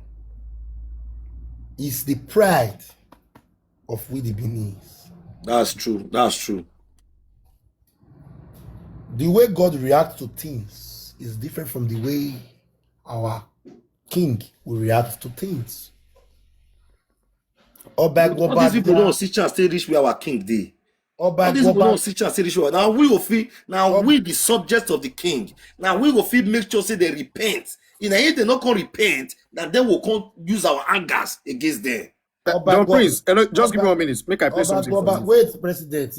is the pride of we the beneath. That's true. The way God reacts to things is different from the way our king will react to things. All these people don't see chance to reach where our king did. All these people don't see chance to reach where. Now we will feel. Now we the subjects of the king. Now we will feel. Make sure say they repent. If they not come repent, then they will come use our angers against them. Don't please. Just give me 1 minute. Make I play something for you. Wait, President.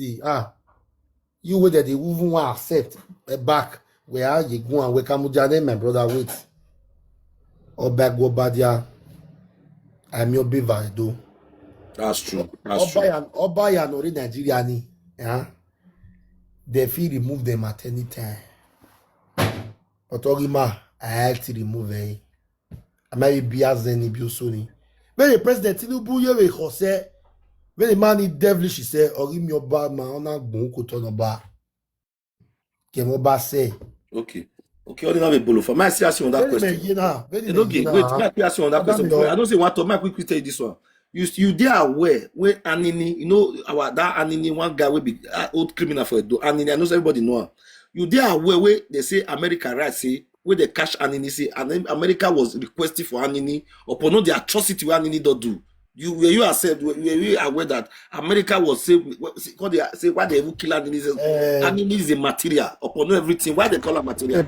You wait that they even want accept back where you go and wake up, my brother. Wait. Obadia. I'm your beaver, though. That's true. Obaya no Nigeria ni. They feel remove them at any time. But Ogima, I have to remove it. I might be Biazeni Biosoni. When the president Tinubu yewe Jose, when the man is devilish, he say, Ogim your bad man, ona bonko tonoba. Kemoba say. Okay, only have a bolo for my ask you on that question. Wait, ask you on that question. I don't say what to. My quickly tell you this one. You they are aware when Anini, that Anini, one guy will be old criminal for Anini. I know everybody know him. You they are aware where they say America right say where they cash Anini say and then America was requesting for Anini upon all the atrocity where Anini don't do. Were you aware that America was say why they even kill Anini? Anini is a material upon everything. Why they call her material?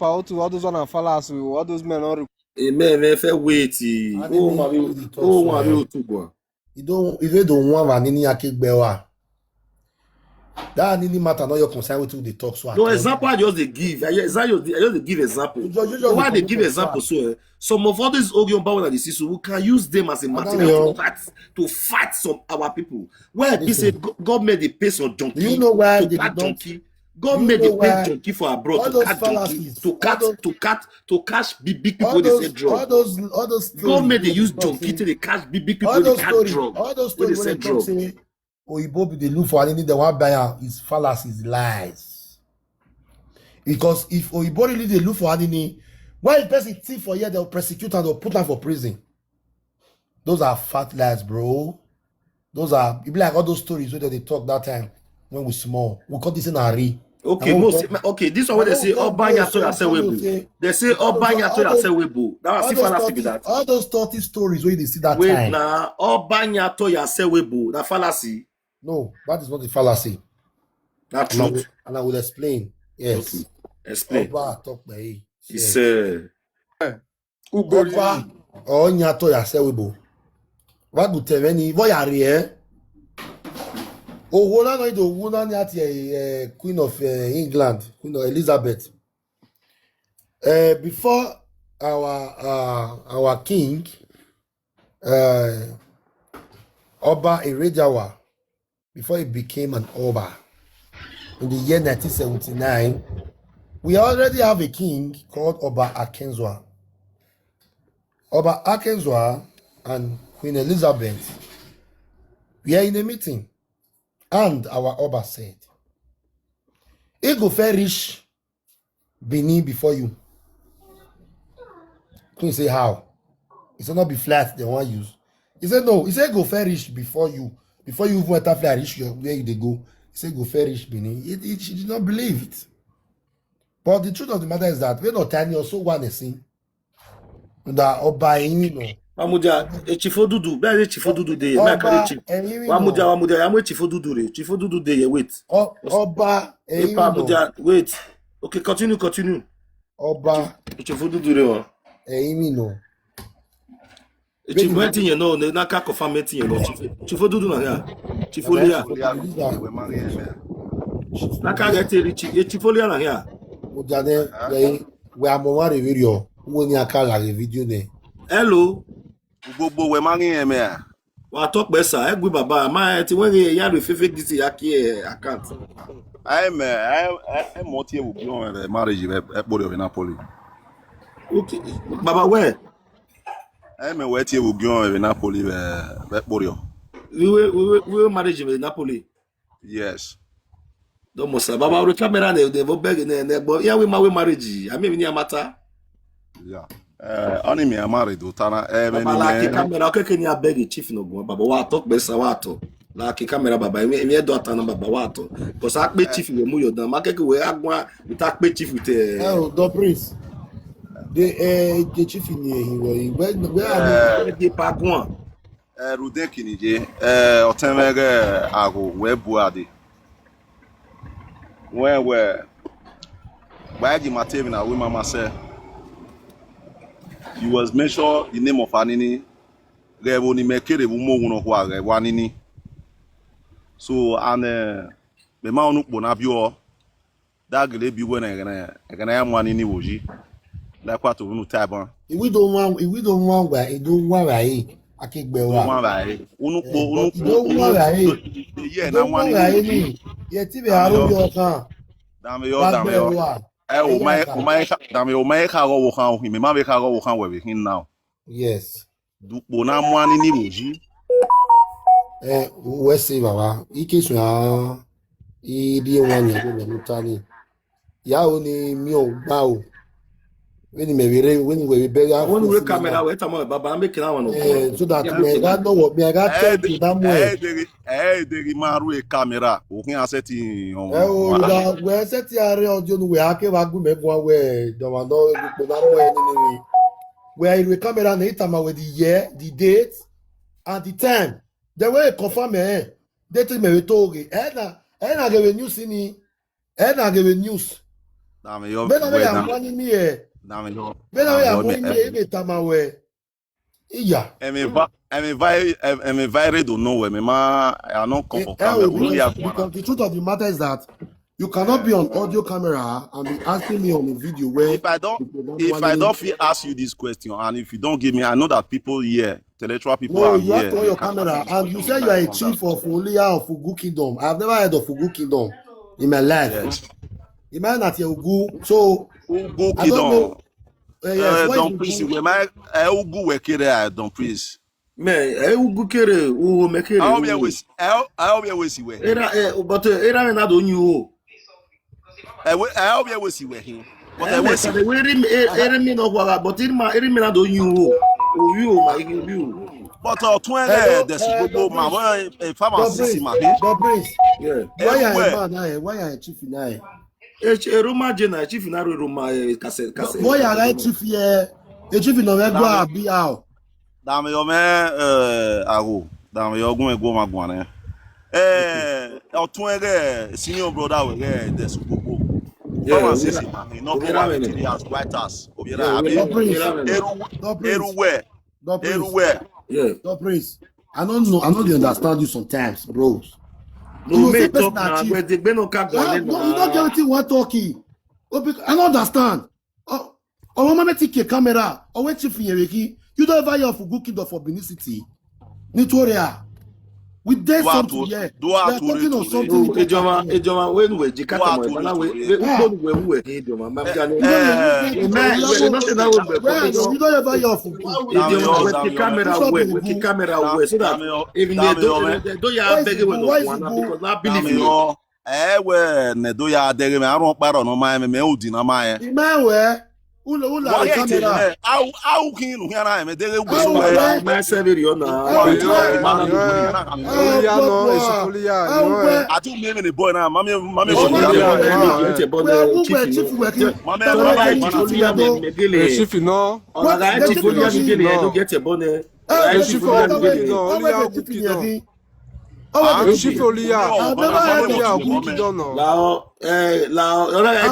All those one and fallacy, all those men are. Amen. Fair wait. You don't want Anini akigbewa. That any matter not your concern with who they talk so. No example I just they give. I just give example. Why they give example so some of all these Ogyon and the Sisu, we can use them as a material to fight some our people. Where they say government they pay some junkie. Do you know why to they catch don't? junkie? Government they pay junkie for abroad to catch junkie, to catch big people they say drug. All those government they use junkie to they catch big people they catch drug. All those stories when they talk say Oyibo they look for anything they want buy is fallacies, lies. Because if Oyibo really they look for anything, why is person thief for here they'll prosecute and they'll put them for prison? Those are fat lies, bro. Those are it be like all those stories where they talk that time when we small. We call this in Ari. Okay, okay. This one when they say Obanya to yourself Webo. They say Obanya to yourself Webo. That was fallacy with that. All those 30 stories where they see that wait time. Now Obanya to yourself Webo. That fallacy. No, that is not a fallacy. That's truth. And I will explain. Yes. Okay. Explain. Oba talk by It's Oba Onya to yourself Webo. What good tell any voyari eh? Owola no do wuna ni ati Queen of England, Queen of Elizabeth. Before our king, Oba Irejawa, before he became an Oba, in the year 1979, we already have a king called Oba Akenzwa. Oba Akenzwa and Queen Elizabeth, we are in a meeting, and our Oba said, "He go fair reach Benin before you." Queen say, "How?" He said, "Not be flat, they want use." He said, "No." He said, "Go fair reach before you even enter flat reach where they go." He said, "Go fair reach Benin." She did not believe it. But the truth of the matter is that we not tiny also want to see that Oba Enino. Amuja, Chifo Dudu, bear Chifo Dudu de Wamuja, I'm with Chifo Dudu de wait. Oba Enino. Wait. Okay, continue. Oba Chifo Dudu Enino. Chifo meeting you know, na ka confirm meeting you know. Chifo Dudu na here. Chifo Lia. Na ka get Chifo Lia na here. Mujane we are more video. Who ni akala video ne. Hello. Gbogbo we ma rin eme a. Wa talk besa, egbe baba, ma ti when ya re fefe this yaki account. I mo tie wo bion marriage e pori of Napoli. Okay. Baba where? I me we tie wo bion Napoli be pori. We marriage in Napoli. Yes. Don't musa baba we camera they go beg ne but yeah we marriage. I mean ni amata. Yeah. Oni me married utana baba la camera okay ni abeg chief no go baba wa talk besa wa to la camera baba me do atana baba wa to because akpe chief we mu yodan makeke we agwa with akpe chief with the prince the chief ni where are the park one Ruden kinije otenwege ago we buade we baji matevi na we mama say he was mentioned the name of Anini. Rebo ni mekere bu mo no kwa rebo Anini. So and me ma onu kpo na bio da gele bi we na egana ya mo Anini woji. La kwa to unu taban. We don't want where it don't want right. Akigbe wa. Unu right. Unu kpo don't want right. Yeah na Anini. Ye ti be aro yo kan. Dame yo. O my ka go wo kan me ma be ka go wo kan we hin now. Yes. Dupo na mo Anini woji. We say baba, ike so ya di won ya go me tani. Ya o ni mi o gba o. When we better when we camera we tamo baba make na one so that me ga no wo me ga tell to that mo deri maru e camera o kin aseti o da we set are audio no we ake wa gu me bo we do wa no po na mo ni where we camera na itama with the year the date and the time the way confirm date me to ge na ge news ni na ge news na me yo be na me ya money ni Dame yo. Bena we amoni ebe tamawe. Yeah. I'm invited to nowhere. I don't come for camera. Because the truth of the matter is that you cannot be on audio camera and be asking me on a video where if I don't feel ask you this question, and if you don't give me, I know that people here, intellectual people are here. No, you have to on your camera, and you say you are a chief of Olia of Ugu Kingdom. I've never heard of Ugu Kingdom in my life. Yes. Imagine at your Ugu, so Ugu I don't know. Yes, don't please. Ugu wekere, don't please. Man, Ugu kere, Ugu mekere. I hope you will see where. But era na do you. I hope you will see where him. But I will see. Me no wala, but me na do you. Oh, you, my you. But there's go my pharmacy, my yeah. Why are you chief now? Roma Jena, chief in Roma, cassette. Why are you chief here? A chief in November, be out. Damn your man, Ago. Damn your going go Magwane. Our twin senior brother will get this. Pharmacy, no problem. As white as everywhere. Yeah. No praise. I don't know. I know they understand you sometimes, bros. No, you talk now. Where the no you don't get anything we're talking. I don't understand. Oh, mama take your camera. Oh, wait chief you don't ever hear for good kid of Benicity. Nitoria. We did something here. We are talking of something. Ejoma, when we Jikata, we don't ever hear for the camera, so that even they don't have begging because not believe you. Nedo ya dere me aron paro no mai me udi na mai. Imawe ula camera. Au kin nu hia me dere ugbo my severio na. Ya no esifulia. Atu me me boy na mami chief no. Ona chief folia ngele no get bone. Chief folia ngele no. Chief folia. I've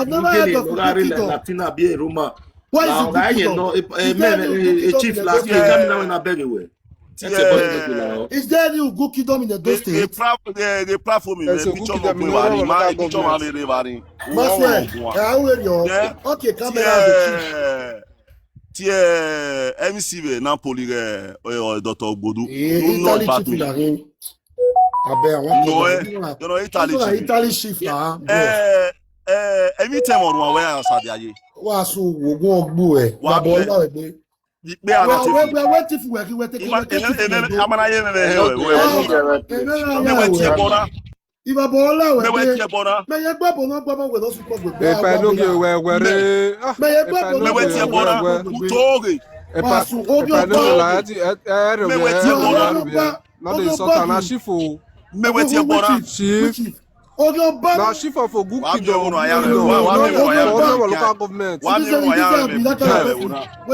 never heard of Latina be Roma. Why is it chief last year coming down in a beg away? Is there any Ugu Kingdom in the Edo State? They platform me. Okay, camera. Tie MCV Napoli Dr. Ogbodu. Italy chief Italy chief now. Anytime on one way Sadiaye. Was so go we are waiting for we taking if a bola we me ye gbabo no gbabo we no suppose go e pa no ge we me ye gbabo no we tie bona utoge e pa no la ti me we tie bona no dey sort na chifu me we tie bona chief na chief of Ogu Kingdom local government where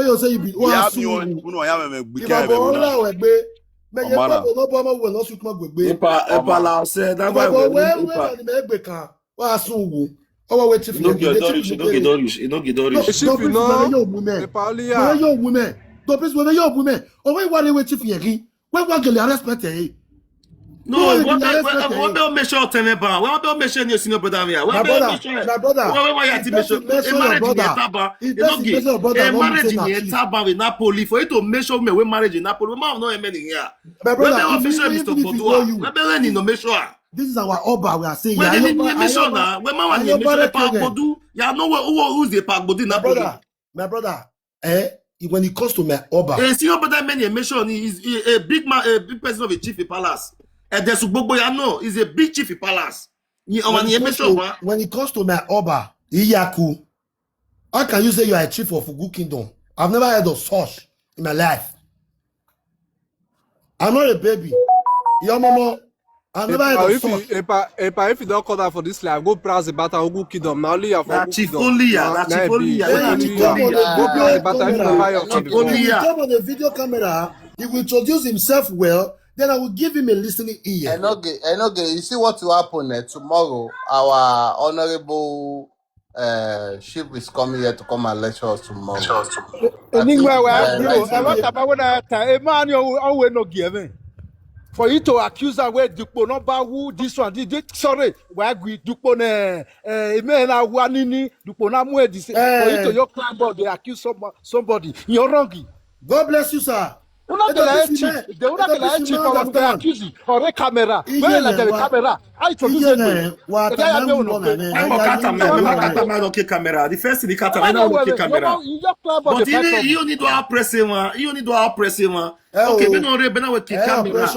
you say you be me ye gbabo no gbabo we no suppose go gbe epa la se that why we egbe kan wa sun wo owo we chief no get dorish chief no epalia yo women to please we yo women o we wa we chief yegi we wa gele respect e no what don't make sure teneba what don't make sure your senior brother here my brother why you to make sure marriage in Taba with Napoli for you to make sure we marriage in Napoli we no many here my brother official Mr. Bodua we no make sure this is our Oba we are saying when you make sure na when man make sure Park Bodu you know who's the Park Bodu Napoli my brother when it comes to my Oba senior brother many make sure he is a big man a big person of a chief palace. Is a big chief palace. When it comes to my Oba, Iyaku, how can you say you are a chief of Ugu Kingdom? I've never heard of such in my life. I'm not a baby. Your mama, I've never heard of such. If you don't call that for this life, go browse about Ugu Kingdom. Now only for Ugu Kingdom. Come on the video camera. He will introduce himself well. Then I will give him a listening ear. Enoge, you see what will happen tomorrow? Our honorable chief is coming here to come and lecture us tomorrow. Anywhere where Nigeria bro, I want about when I a man you always no give. For you to accuse her where Dupo no ba who this one did sorry where we Dupo ne man na wanini Dupo na mu this for you to your clan board they accuse somebody you're wrong. God bless you, sir. Una de la chief, de una de la chief for the accusing or a camera. Where la the camera? I introduce it. What camera? The first thing the camera. But you need to oppress him. You need to oppress him. Okay, we don't read with camera.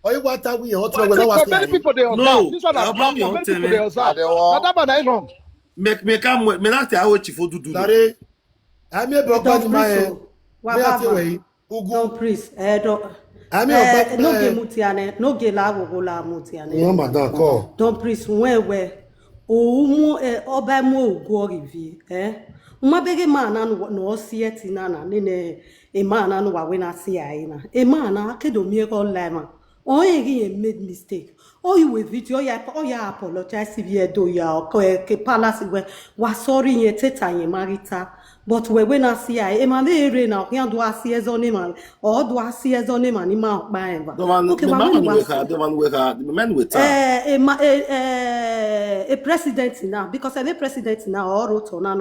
Oyi wata we hot when I was many people they observe. This one is many people they observe. That man is wrong. Me come me not tell what you for do. Sorry. I me broke my way. Don't priest. No ge mutiane. No ge la wogola mutiane. No madam call. Don't priest we. O mu oba mu ogo Ivie. Umabege mana no sieti nana nene e mana no wa we na see ai na. E mana akedo mi ko lema. Oh, you made mistake. Oh, you with video, ya apologize if you do ya ke palace we sorry ye teta ye marita. But we when see I ma very now can do see as on man or do see as on man in my mind. The man with a president now because every president now or rotona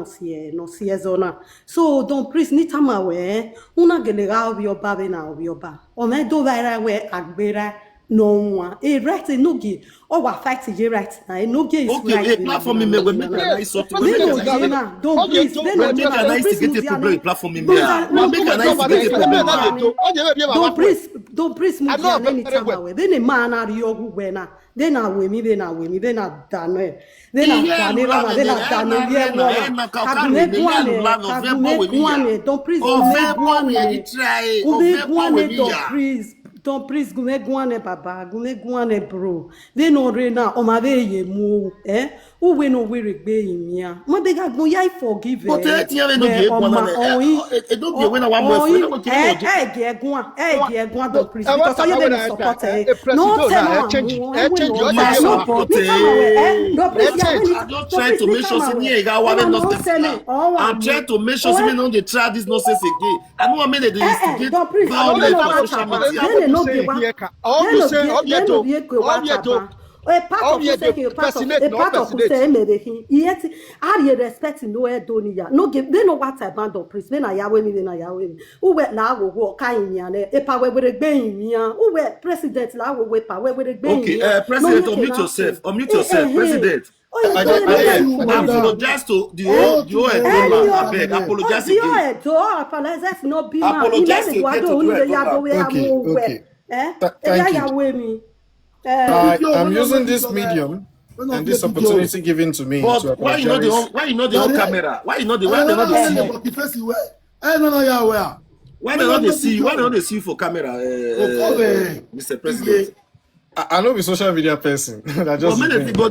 no see as on. So don't please need time away. Una gelega your baby now your ba. O me do vera we agbera no one. A right no gi. O wa fight je right now. No gi is right. Okay, platform me we make nice sort. Don't please. Platform me. Don't please move anytime away. Then a man are you na. Then I we me then I done. Then don't please. Don't please go me guane baba, go me guane bro. They no rena o ma be ye mu who we no we regbe imia. Ma be ga go yai forgive. But no be guane. E don't be when I want more. Guan don't please because you dey support no I'm trying to make sure see ga wa nonsense. I'm trying to make sure see no dey try this nonsense again. I no want me dey instigate violence on social media. No be all you say part of say me yet I respect no Edonia no give they know what I band of priest when I yawe me who were na wo kan yan e pa we gbe yin who were president la wo we pa we gbe yin. Okay, president, unmute yourself, president. I apologize to the old I beg. Apologize again. Apologize no be man. Apologize again. Okay. Thank you. I'm using this medium and this opportunity given to me. But why you know the whole camera? Why you know the why they not see you? Why they not see you? Why they not see you for camera, Mr. President? I know be social media person. But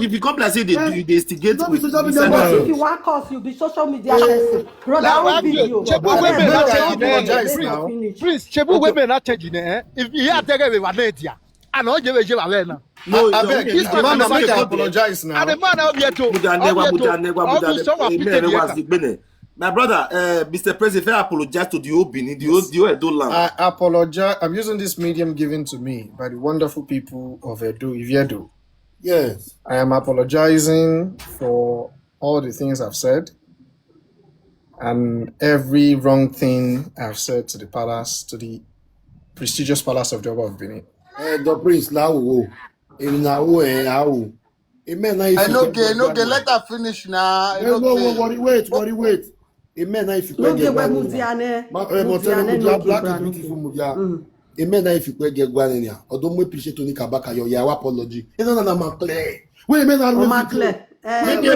if you come like say they instigate with if you want cause you be social media person. Brother, video. Please, Chebu women not changing if you are taking a vanetia. I know you will have no, I beg. This man apologize now. And the man out here to my brother, Mr. President, I apologize to the Obini, the Edo land. I apologize. I'm using this medium given to me by the wonderful people of Edo. Yes. I am apologizing for all the things I've said and every wrong thing I've said to the palace, to the prestigious palace of the Oba of Benin. The prince, now, no, let her finish now. Wait. Amen. If you no get black is beautiful movie. Amen. If you get guanania, or don't we appreciate Tony Kabaka your apology. It's not clear. Wait, clear. Maybe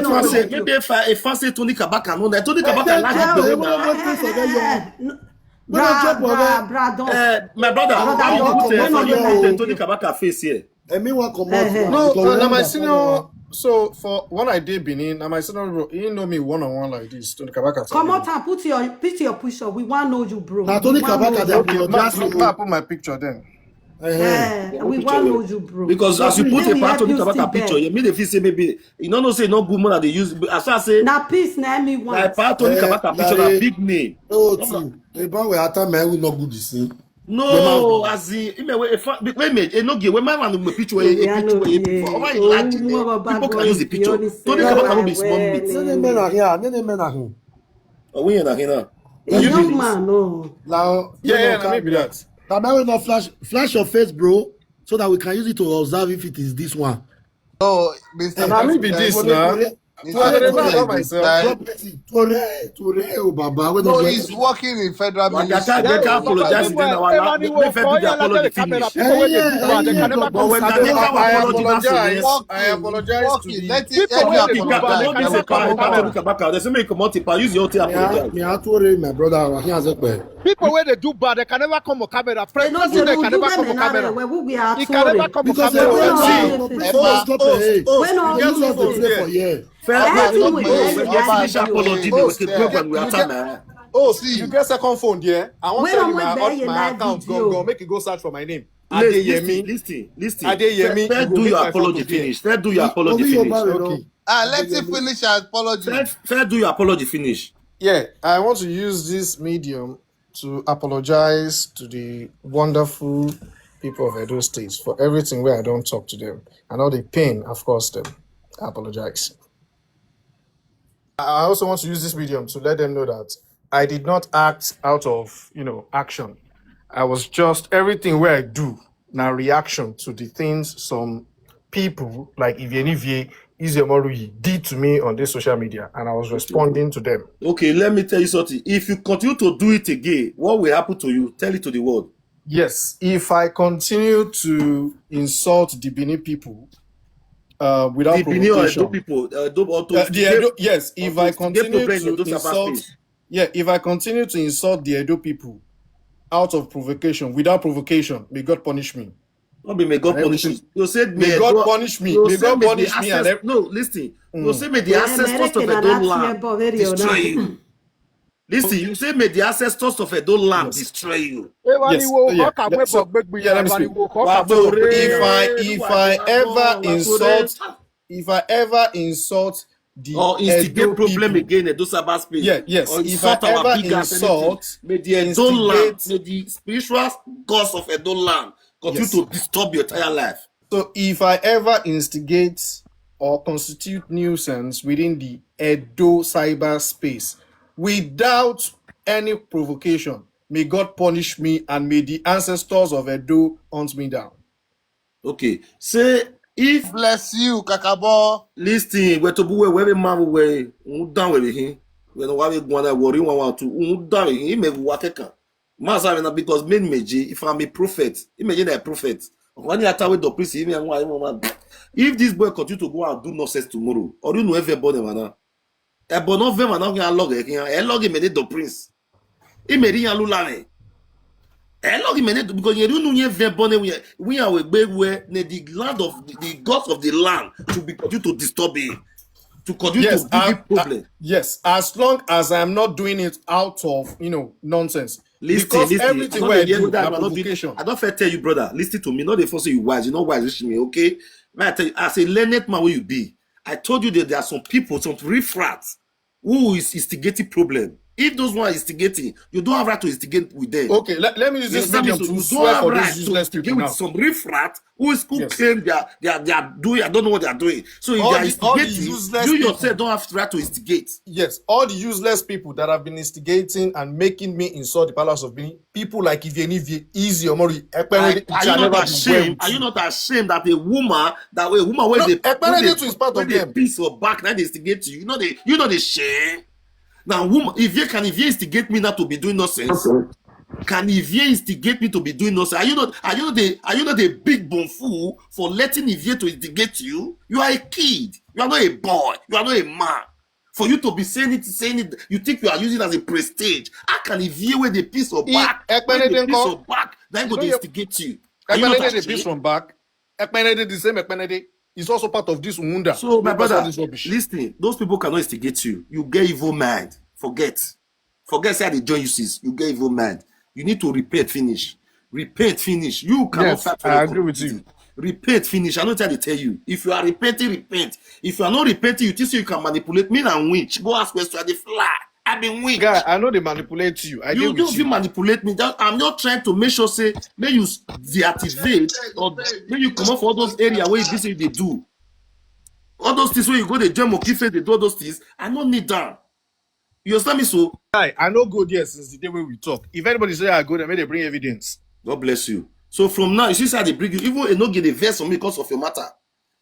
if I say Tony Kabaka, no, Tony Kabaka my brother, how you put Tony Kabaka face here? No, my senior. So for when I did Benin, my senior bro, he know me one-on-one like this. Tony Kabaka. Come out and put your push up. We want to know you, bro. Now Tony Kabaka, okay, put my picture then. We want know you, bro. Because as you put a part of the Kabaka picture, you made a feel say maybe you don't know say no good money they use. As I say, na peace na me want. like part of the Kabaka picture, a big name. Oh, too. The boy we ata man we not good to see. No, as in, wait, no give. When man want to picture, people can use the picture. Don't think Kabaka will be small meat. Nene men are here. Oh, we are here. A young man, no. Now, maybe that. Now, we not flash your face, bro, so that we can use it to observe if it is this one. Oh, Mr. Now maybe this now. No, he's working in federal ministry. They can apologize. Then our apology finish. I apologize to the They make multiple. Use your apologize. Me I told my brother, he has a people where they do bad, they can never come on camera. They can never come on camera. He can never come on camera. Oh, see, you get second phone there. I want to tell you my account. Go, make it go search for my name. Listen. First do your apology finish. Let him finish our apology. First do your apology finish. Yeah, I want to use this medium to apologize to the wonderful people of Edo State for everything where I don't talk to them and all the pain I've caused them. I apologize. I also want to use this medium to let them know that I did not act out of, action. I was just everything where I do now reaction to the things some people like Ivie, Ijaw did to me on this social media, and I was responding to them. Okay, let me tell you something. If you continue to do it again, what will happen to you? Tell it to the world. Yes, if I continue to insult the Benin people without provocation, if I continue to insult, if I continue to insult the Edo people out of provocation, without provocation, may God punish me. May God punish me. You said may God punish me. May God punish me. No, listen. You say may the ancestors of Edo land destroy you. Listen, you say may the ancestors of Edo land destroy you. Yes. If I ever insult the or instigate problem people, again in those cyber space. Yes. Or If I ever insult, may the Edo land, may the spiritual gods of Edo land continue to disturb your entire life. So if I ever instigate or constitute nuisance within the Edo cyberspace without any provocation, may God punish me and may the ancestors of Edo hunt me down. Okay. Say if bless you, Kakabo. Listen, we to buwe we man we down with him. We no wa we go na worry one to down with him. He me wakeka. Master na because men meji if I'm a prophet, imagine a prophet. When you attack with the priest, if this boy continue to go and do nonsense tomorrow, or you know everybody man. E bono ve man na log e log me the prince. E me ri yan lulare. E log me because you know you ve born we are the land of the gods of the land to be continue to disturb it. To continue to give problem. Yes, as long as I'm not doing it out of nonsense. Listen. Everything where I do, I don't fair tell you, brother. Listen to me. Not the first say you wise. You know wise. Listen to me, okay? Man, I tell you, as a learned man, where you be, I told you that there are some people, some refrats, who is instigating problem. If those one are instigating, you don't have right to instigate with them. Okay, let me use this medium to swear for those useless people now. With some refrat who claim they are doing, I don't know what they are doing. So if they are instigating, you yourself don't have the right to instigate. Yes, all the useless people that have been instigating and making me insult the palace of Benin, people like Ivie, Easy Omori, are you not ashamed that a woman where they piece of back that they instigate to you? You know the shame. Now, woman, Ivie instigate me not to be doing nonsense? Can Ivie instigate me to be doing nonsense? Are you not a big bone fool for letting Ivie to instigate you? You are a kid. You are not a boy. You are not a man. For you to be saying it, you think you are using it as a prestige. How can Ivie with a piece of back? Then go to instigate you. Are you not ashamed? The piece from back. The same is also part of this wonder. So, my brother, listen, those people cannot instigate you. You get evil mind. Forget. Say how they join you, sis. You get evil mind. You need to repair, finish. Repent, finish. You cannot Yes, fight for I your agree with community. you. Repent, finish. I don't try to tell you. If you are repenting, repent. If you are not repenting, you think you can manipulate me and witch. Go ask question. I fly. I've been witch. Guy, I know they manipulate you. I deal You with don't you. feel manipulate me. I'm not trying to make sure say may you deactivate or may you come up for all those areas where this is they do. All those things where you go the gym or keep they do all those things. I don't need that. You understand me? So Guy, I know go there since the day when we talk. If anybody say I go there, may they bring evidence. God bless you. So from now, you see how they bring you, even a no get a verse on me because of your matter.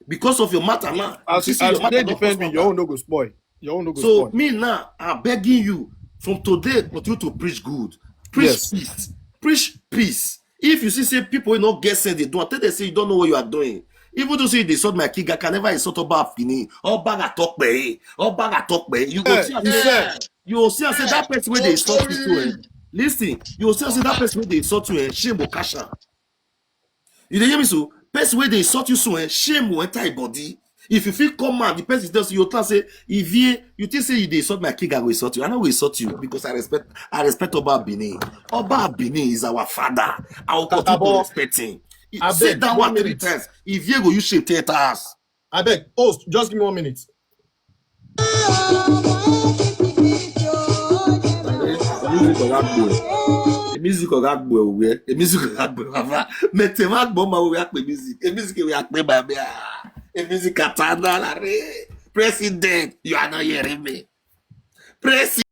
Because of your matter now. As they defend me, your own no go spoil. Your own no go spoil. So me now, I'm begging you from today, continue to preach good. Preach peace. Preach peace. If you see say people will not get sense, they don't. Tell they say you don't know what you are doing. Even though say they insult my kid, I can never insult about fini. Or bag a talk by. Or bag a talk by. You go see and say, you will see and say that person where they insult you to. Listen, you will see and say that person where they insult you. Shame will cash out. You dey hear me so? Person where they insult you so, shame will enter your body. If you feel come out, the person tells you, you say, Ivie, you think say you dey insult my king, I will insult you. I know will insult you because I respect Oba Bini. Oba Bini is our father. I will continue to respect him. Say that one 3 times. Ivie go you shape 10 times. I beg, host, just give me 1 minute. Music of that boy, we music of that boy. Mete ma bomba we akpe music. Music we akpe baby. Music katana la re. President, you are not hearing me. President.